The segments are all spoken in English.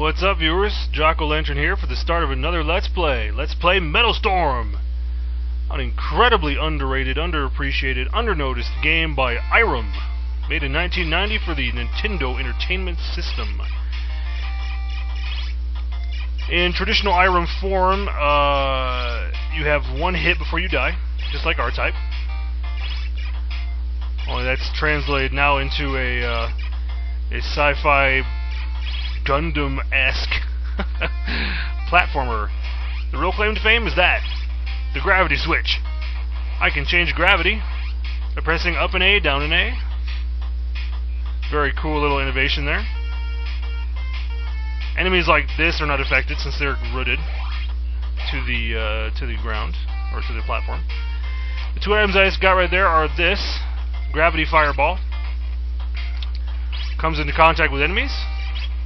What's up, viewers? Jocko Lantern here for the start of another Let's Play. Let's play Metal Storm! An incredibly underrated, underappreciated, undernoticed game by Irem, made in 1990 for the Nintendo Entertainment System. In traditional Irem form, you have one hit before you die, just like R-Type. Only that's translated now into a sci-fi Gundam-esque platformer. The real claim to fame is that, the gravity switch. I can change gravity by pressing up and A, down and A. Very cool little innovation there. Enemies like this are not affected since they're rooted to the ground, or to the platform. The two items I just got right there are this gravity fireball. Comes into contact with enemies,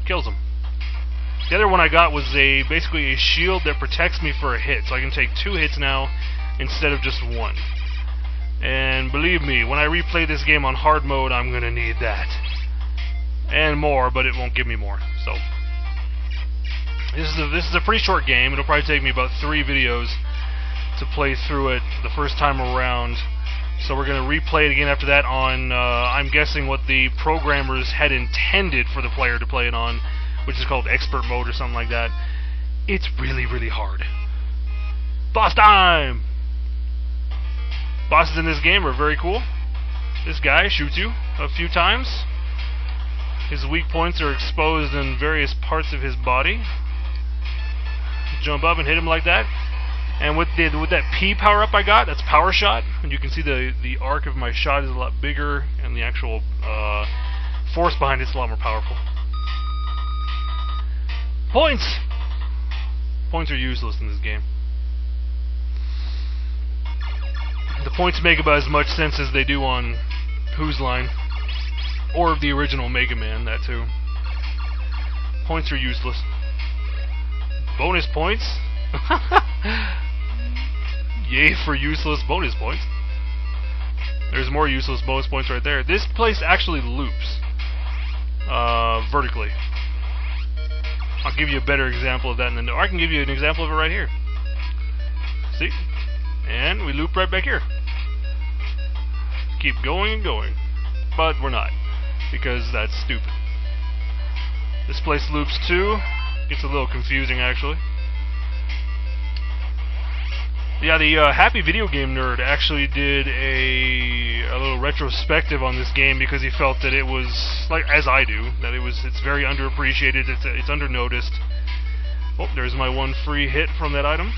kills them. The other one I got was basically a shield that protects me for a hit, so I can take 2 hits now instead of just 1. And believe me, when I replay this game on hard mode, I'm gonna need that. And more, but it won't give me more. So this is a pretty short game. It'll probably take me about 3 videos to play through it the first time around. So we're going to replay it again after that on, I'm guessing, what the programmers had intended for the player to play it on, which is called Expert Mode or something like that. It's really, really hard. Boss time! Bosses in this game are very cool. This guy shoots you a few times. His weak points are exposed in various parts of his body. Jump up and hit him like that. And with that P power-up I got, that's Power Shot, and you can see the arc of my shot is a lot bigger, and the actual force behind it's a lot more powerful. Points! Points are useless in this game. The points make about as much sense as they do on Whose Line, or the original Mega Man, that too. Points are useless. Bonus points? Yay for useless bonus points. There's more useless bonus points right there. This place actually loops vertically. I'll give you a better example of that in the or I can give you an example of it right here. See? And we loop right back here. Keep going and going. But we're not, because that's stupid. This place loops too. Gets a little confusing actually. Yeah, the Happy Video Game Nerd actually did a little retrospective on this game because he felt that it was, like as I do, that it's very underappreciated, it's undernoticed. Oh, there's my one free hit from that item.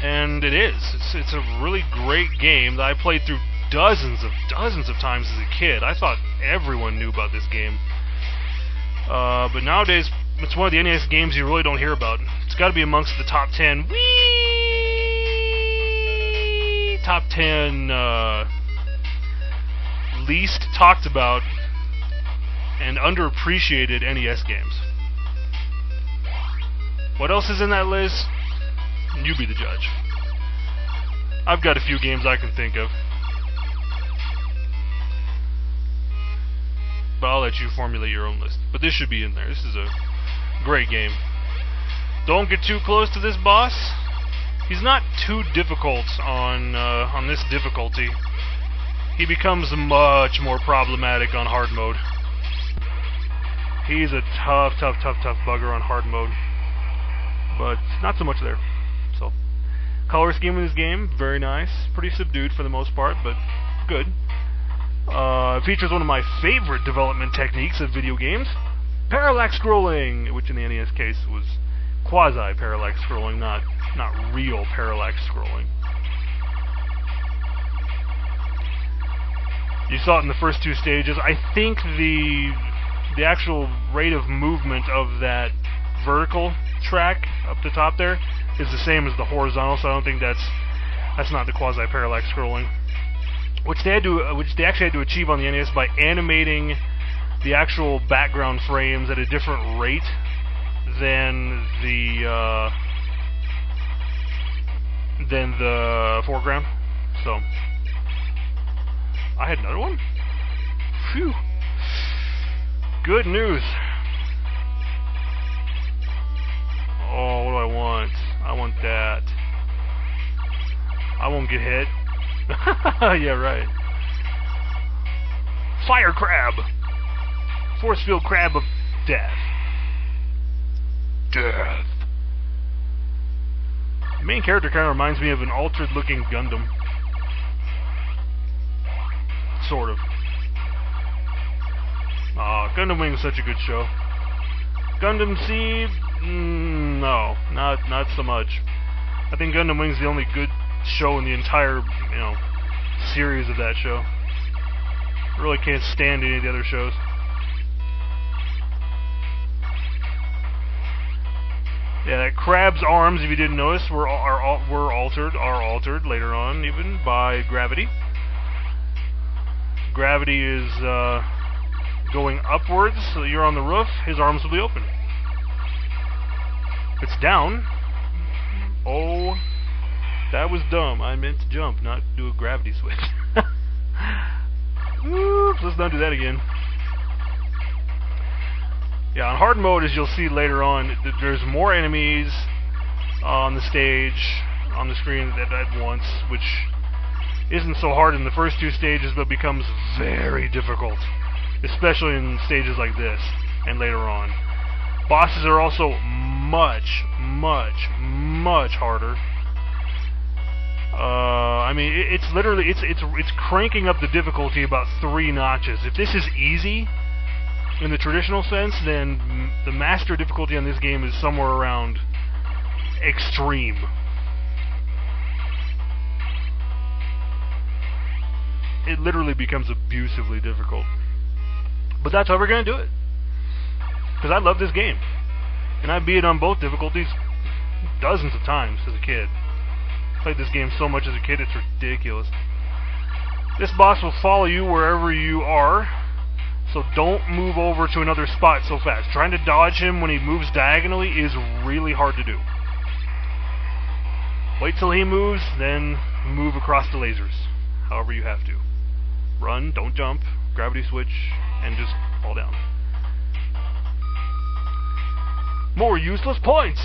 And it is. It's a really great game that I played through dozens of times as a kid. I thought everyone knew about this game. But nowadays, it's one of the NES games you really don't hear about. It's got to be amongst the top 10. Top 10 least talked about and underappreciated NES games. What else is in that list? You be the judge. I've got a few games I can think of, but I'll let you formulate your own list. But this should be in there. This is a great game. Don't get too close to this boss. He's not too difficult on this difficulty. He becomes much more problematic on hard mode. He's a tough bugger on hard mode, but not so much there. So, color scheme in this game, very nice. Pretty subdued for the most part, but good. It features one of my favorite development techniques of video games, parallax scrolling, which in the NES case was quasi-parallax scrolling, not real parallax scrolling. You saw it in the first 2 stages. I think the actual rate of movement of that vertical track up the top there is the same as the horizontal, so I don't think that's not the quasi-parallax scrolling. Which they actually had to achieve on the NES by animating the actual background frames at a different rate than the foreground. So I had another one. Phew. Good news. don't get hit. Yeah, right. Fire crab! Force field crab of death. Death. The main character kind of reminds me of an altered looking Gundam. Sort of. Aw, Gundam Wing is such a good show. Gundam Seed? No, not so much. I think Gundam Wing's the only good show in the entire, series of that show. I really can't stand any of the other shows. Yeah, that crab's arms, if you didn't notice, are altered later on, even by gravity. Gravity is going upwards, so you're on the roof, his arms will be open. If it's down, oh, that was dumb. I meant to jump, not do a gravity switch. Oops, let's not do that again. Yeah, on hard mode, as you'll see later on, there's more enemies on the stage, on the screen at once, which isn't so hard in the first two stages, but becomes very difficult, especially in stages like this and later on. Bosses are also much harder. I mean, it's literally it's cranking up the difficulty about 3 notches. If this is easy in the traditional sense, then the master difficulty on this game is somewhere around extreme. It literally becomes abusively difficult. But that's how we're going to do it. Because I love this game. And I beat it on both difficulties dozens of times as a kid. Played this game so much as a kid, it's ridiculous. This boss will follow you wherever you are, so don't move over to another spot so fast. Trying to dodge him when he moves diagonally is really hard to do. Wait till he moves, then move across the lasers, however you have to. Run, don't jump, gravity switch, and just fall down. More useless points!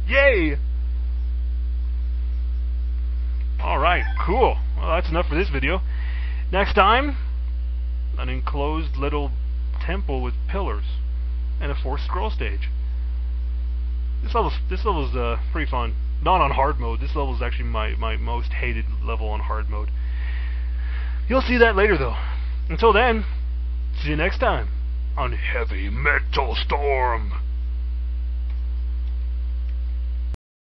Yay! Alright, cool. Well, that's enough for this video. Next time, an enclosed little temple with pillars and a forced scroll stage. This level's pretty fun. Not on hard mode. This level is actually my most hated level on hard mode. You'll see that later, though. Until then, see you next time on Heavy Metal Storm.